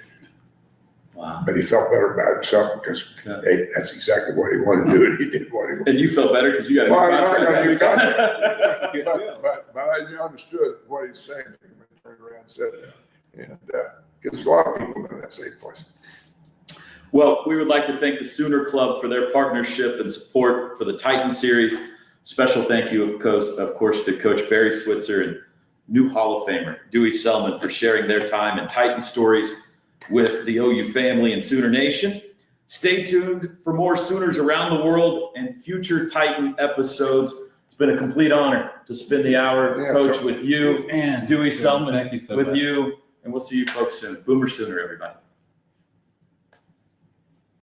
Speaker 3: Wow. But he felt better about himself because, hey, that's exactly what he wanted to do, and he did what he wanted.
Speaker 1: And you felt better because you got a new contract.
Speaker 3: I got a new contract. But I understood what he was saying when he turned around and said that. And because a lot of people in that same place.
Speaker 1: Well, we would like to thank the Sooner Club for their partnership and support for the Titan Series. Special thank you, of course, to Coach Barry Switzer and new Hall of Famer Dewey Selmon for sharing their time and Titan stories with the OU family and Sooner Nation. Stay tuned for more Sooners around the world and future Titan episodes. It's been a complete honor to spend the hour, Coach, with you and Dewey Selmon with you. And we'll see you folks soon. Boomer Sooner, everybody.